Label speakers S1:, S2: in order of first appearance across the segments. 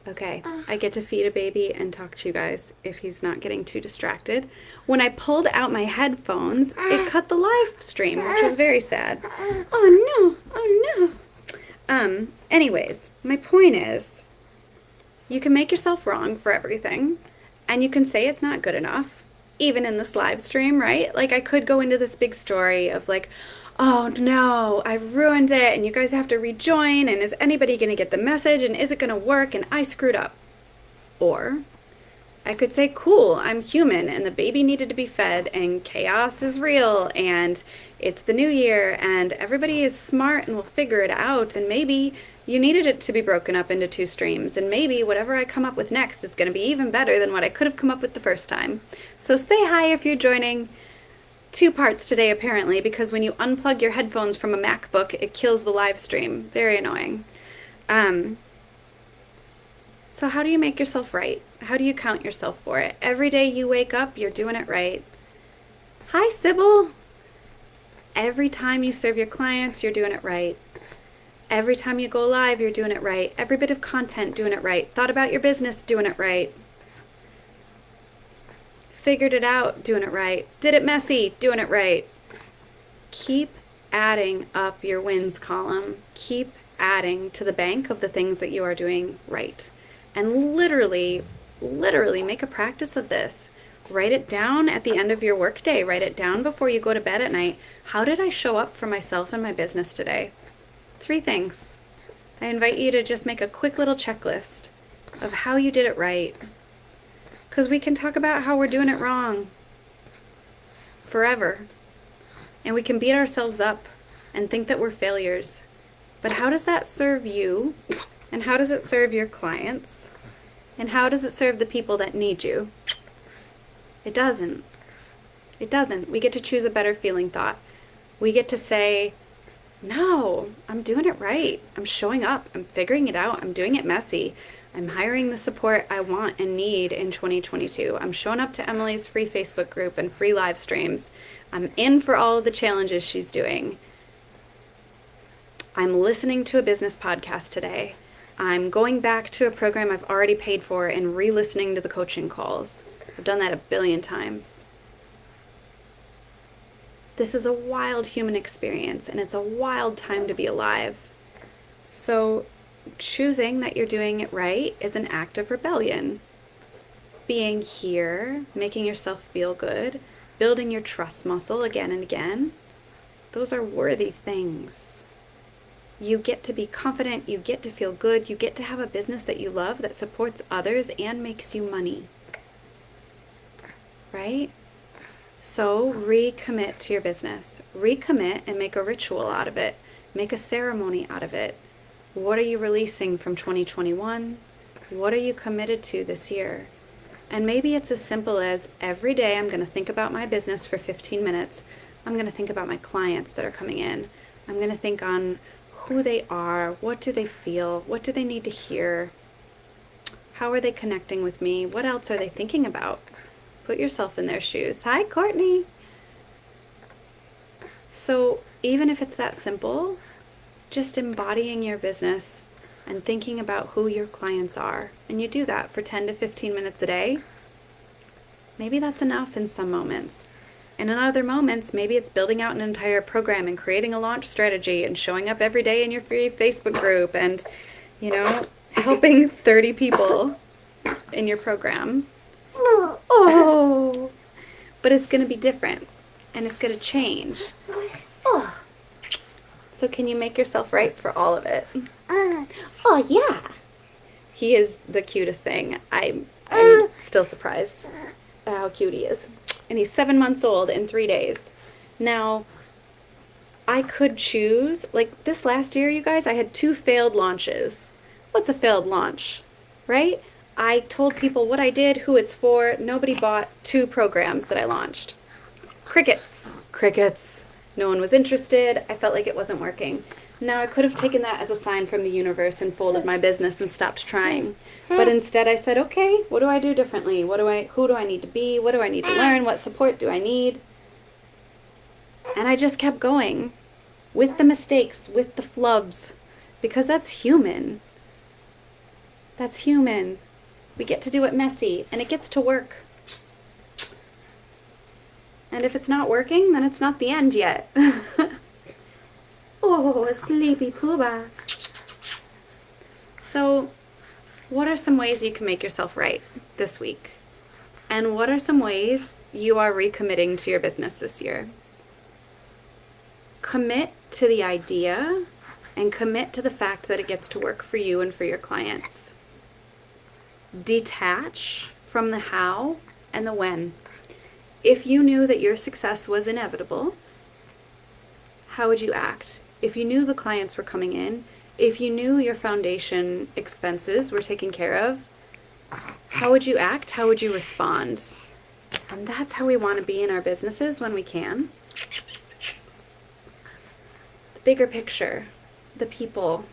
S1: Okay, I get to feed a baby and talk to you guys if he's not getting too distracted. When I pulled out my headphones, it cut the live stream, which was very sad. Oh no, oh no. Anyways, my point is, you can make yourself wrong for everything, and you can say it's not good enough, even in this live stream, right? Like, I could go into this big story of, like, oh no, I ruined it, and you guys have to rejoin, and is anybody going to get the message, and is it going to work, and I screwed up. Or I could say, cool, I'm human, and the baby needed to be fed, and chaos is real, and it's the new year, and everybody is smart and will figure it out, and maybe you needed it to be broken up into 2 streams, and maybe whatever I come up with next is going to be even better than what I could have come up with the first time. So say hi if you're joining. 2 parts today, apparently, because when you unplug your headphones from a MacBook, it kills the live stream. Very annoying. So how do you make yourself right? How do you count yourself for it? Every day you wake up, you're doing it right. Hi, Sybil. Every time you serve your clients, you're doing it right. Every time you go live, you're doing it right. Every bit of content, doing it right. Thought about your business, doing it right. Figured it out, doing it right. Did it messy, doing it right. Keep adding up your wins column. Keep adding to the bank of the things that you are doing right. And literally make a practice of this. Write it down at the end of your workday. Write it down before you go to bed at night. How did I show up for myself and my business today? 3 things. I invite you to just make a quick little checklist of how you did it right. Because we can talk about how we're doing it wrong forever. And we can beat ourselves up and think that we're failures. But how does that serve you? And how does it serve your clients? And how does it serve the people that need you? It doesn't. It doesn't. We get to choose a better feeling thought. We get to say, no, I'm doing it right. I'm showing up. I'm figuring it out. I'm doing it messy. I'm hiring the support I want and need in 2022. I'm showing up to Emily's free Facebook group and free live streams. I'm in for all of the challenges she's doing. I'm listening to a business podcast today. I'm going back to a program I've already paid for and re-listening to the coaching calls. I've done that 1 billion times. This is a wild human experience, and it's a wild time to be alive. So choosing that you're doing it right is an act of rebellion. Being here, making yourself feel good, building your trust muscle again and again, those are worthy things. You get to be confident, you get to feel good, you get to have a business that you love that supports others and makes you money. Right? So recommit to your business. Recommit and make a ritual out of it. Make a ceremony out of it. What are you releasing from 2021? What are you committed to this year? And maybe it's as simple as every day I'm going to think about my business for 15 minutes. I'm going to think about my clients that are coming in. I'm going to think on who they are, what do they feel, what do they need to hear, how are they connecting with me, what else are they thinking about? Put yourself in their shoes. Hi, Courtney. So even if it's that simple, just embodying your business and thinking about who your clients are, and you do that for 10 to 15 minutes a day, maybe that's enough in some moments. And in other moments, maybe it's building out an entire program and creating a launch strategy and showing up every day in your free Facebook group and, helping 30 people in your program. Oh, but it's going to be different and it's going to change. Oh, so can you make yourself right for all of it? Oh, yeah. He is the cutest thing. I'm still surprised at how cute he is. And he's 7 months old in 3 days. Now, I could choose, like this last year, you guys, I had 2 failed launches. What's a failed launch, right? I told people what I did, who it's for. Nobody bought 2 programs that I launched. Crickets. Crickets. No one was interested. I felt like it wasn't working. Now, I could have taken that as a sign from the universe and folded my business and stopped trying. But instead I said, okay, what do I do differently? Who do I need to be? What do I need to learn? What support do I need? And I just kept going with the mistakes, with the flubs, because that's human. That's human. We get to do it messy, and it gets to work. And if it's not working, then it's not the end yet. Oh, a sleepy poobah. So, what are some ways you can make yourself right this week? And what are some ways you are recommitting to your business this year? Commit to the idea and commit to the fact that it gets to work for you and for your clients. Detach from the how and the when. If you knew that your success was inevitable, how would you act? If you knew the clients were coming in, if you knew your foundation expenses were taken care of, how would you act? How would you respond? And that's how we want to be in our businesses when we can. The bigger picture, the people.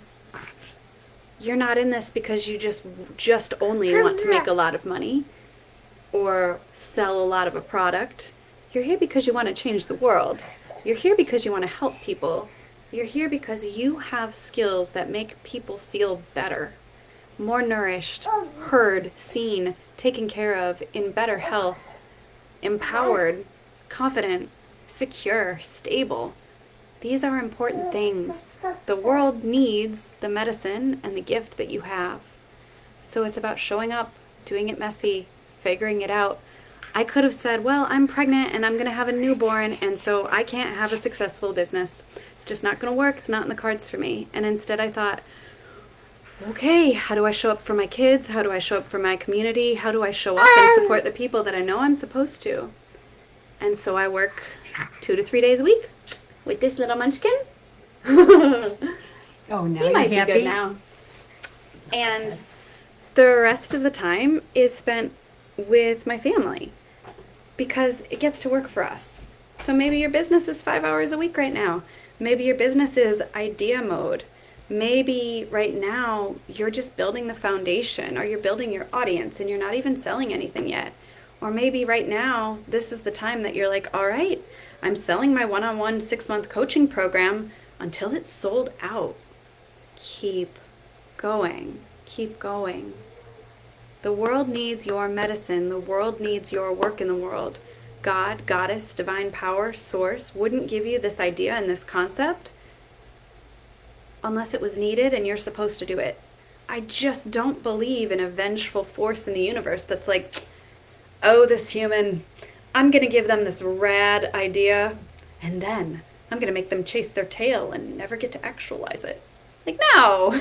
S1: You're not in this because you just only want to make a lot of money or sell a lot of a product. You're here because you want to change the world. You're here because you want to help people. You're here because you have skills that make people feel better, more nourished, heard, seen, taken care of, in better health, empowered, confident, secure, stable. These are important things. The world needs the medicine and the gift that you have. So it's about showing up, doing it messy, figuring it out. I could have said, well, I'm pregnant and I'm going to have a newborn, and so I can't have a successful business. It's just not going to work. It's not in the cards for me. And instead I thought, okay, how do I show up for my kids? How do I show up for my community? How do I show up and support the people that I know I'm supposed to? And so I work 2 to 3 days a week with this little munchkin.
S2: Oh, now
S1: He might be good now. And the rest of the time is spent with my family because it gets to work for us. So maybe your business is 5 hours a week right now. Maybe your business is idea mode. Maybe right now you're just building the foundation, or you're building your audience and you're not even selling anything yet. Or maybe right now this is the time that you're like, all right, I'm selling my one-on-one 6-month coaching program until it's sold out. Keep going. Keep going. The world needs your medicine. The world needs your work in the world. God, Goddess, Divine Power, Source wouldn't give you this idea and this concept unless it was needed and you're supposed to do it. I just don't believe in a vengeful force in the universe that's like, oh, this human, I'm going to give them this rad idea and then I'm going to make them chase their tail and never get to actualize it. Like, no.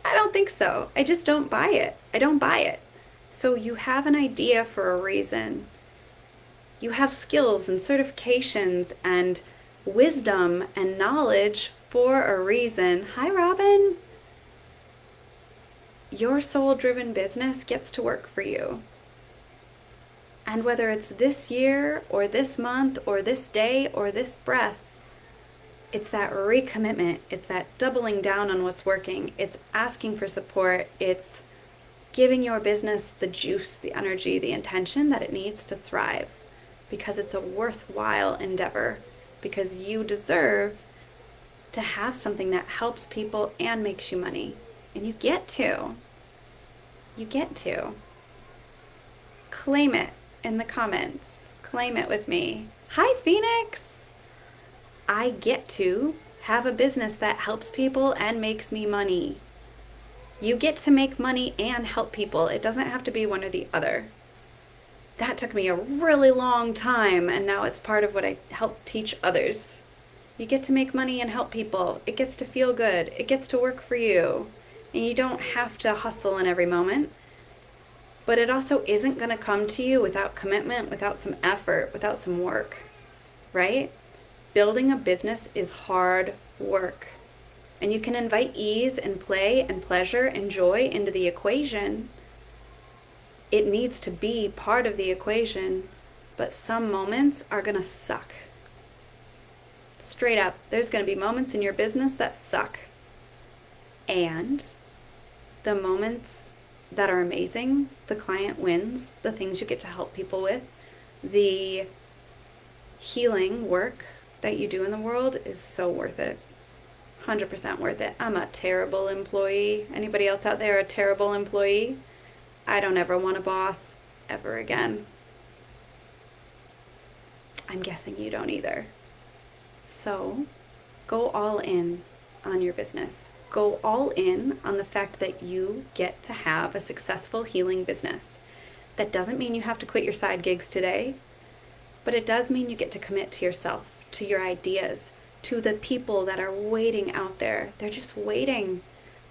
S1: I don't think so. I just don't buy it. I don't buy it. So you have an idea for a reason. You have skills and certifications and wisdom and knowledge for a reason. Hi, Robin. Your soul-driven business gets to work for you. And whether it's this year or this month or this day or this breath, it's that recommitment. It's that doubling down on what's working. It's asking for support. It's giving your business the juice, the energy, the intention that it needs to thrive, because it's a worthwhile endeavor, because you deserve to have something that helps people and makes you money. And you get to. You get to. Claim it in the comments. Claim it with me. Hi, Phoenix. I get to have a business that helps people and makes me money. You get to make money and help people. It doesn't have to be one or the other. That took me a really long time, and now it's part of what I help teach others. You get to make money and help people. It gets to feel good. It gets to work for you. And you don't have to hustle in every moment. But it also isn't going to come to you without commitment, without some effort, without some work, right? Building a business is hard work. And you can invite ease and play and pleasure and joy into the equation. It needs to be part of the equation, but some moments are going to suck. Straight up, there's going to be moments in your business that suck. And the moments that are amazing, the client wins, the things you get to help people with, the healing work that you do in the world is so worth it. 100% worth it. I'm a terrible employee. Anybody else out there a terrible employee? I don't ever want a boss ever again. I'm guessing you don't either. So go all in on your business. Go all in on the fact that you get to have a successful healing business. That doesn't mean you have to quit your side gigs today, but it does mean you get to commit to yourself, to your ideas, to the people that are waiting out there. They're just waiting.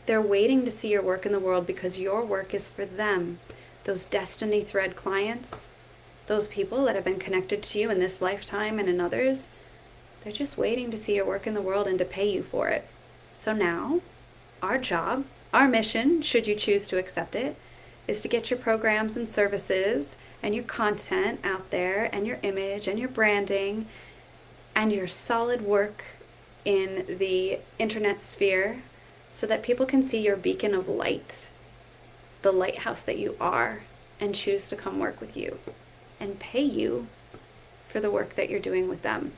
S1: They're waiting to see your work in the world because your work is for them. Those destiny thread clients, those people that have been connected to you in this lifetime and in others, they're just waiting to see your work in the world and to pay you for it. So now, our job, our mission, should you choose to accept it, is to get your programs and services and your content out there and your image and your branding and your solid work in the internet sphere so that people can see your beacon of light, the lighthouse that you are, and choose to come work with you and pay you for the work that you're doing with them,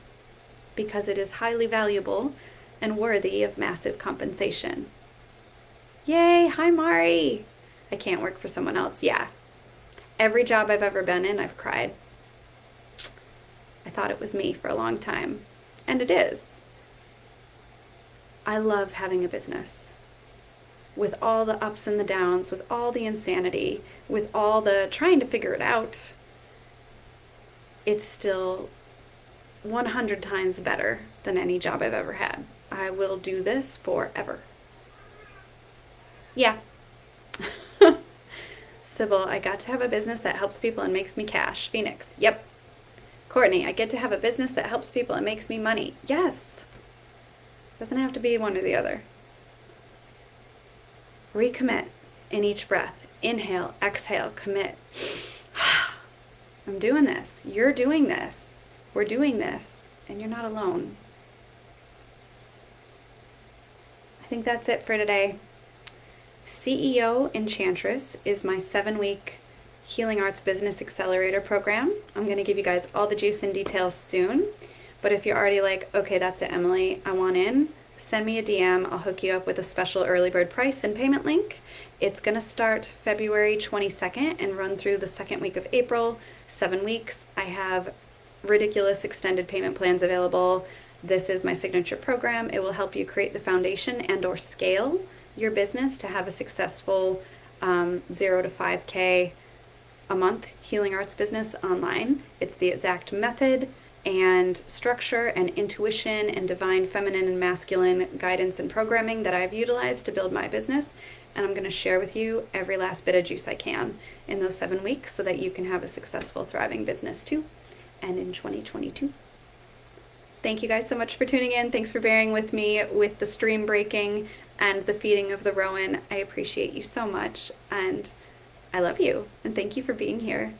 S1: because it is highly valuable and worthy of massive compensation. Yay, hi Mari! I can't work for someone else. Yeah. Every job I've ever been in, I've cried. I thought it was me for a long time, and it is. I love having a business. With all the ups and the downs, with all the insanity, with all the trying to figure it out, it's still 100 times better than any job I've ever had. I will do this forever. Yeah. Sybil, I got to have a business that helps people and makes me cash. Phoenix, yep. Courtney, I get to have a business that helps people and makes me money. Yes. Doesn't have to be one or the other. Recommit in each breath. Inhale, exhale, commit. I'm doing this. You're doing this. We're doing this. And you're not alone. I think that's it for today. CEO Enchantress is my 7-week Healing Arts Business Accelerator program. I'm going to give you guys all the juice and details soon. But if you're already like, okay, that's it, Emily, I want in, send me a DM. I'll hook you up with a special early bird price and payment link. It's going to start February 22nd and run through the second week of April, 7 weeks. I have ridiculous extended payment plans available. This is my signature program. It will help you create the foundation and or scale your business to have a successful 0 to 5K a month healing arts business online. It's the exact method and structure and intuition and divine feminine and masculine guidance and programming that I've utilized to build my business. And I'm going to share with you every last bit of juice I can in those 7 weeks so that you can have a successful, thriving business too, and in 2022. Thank you guys so much for tuning in. Thanks for bearing with me with the stream breaking and the feeding of the Rowan. I appreciate you so much, and I love you, and thank you for being here.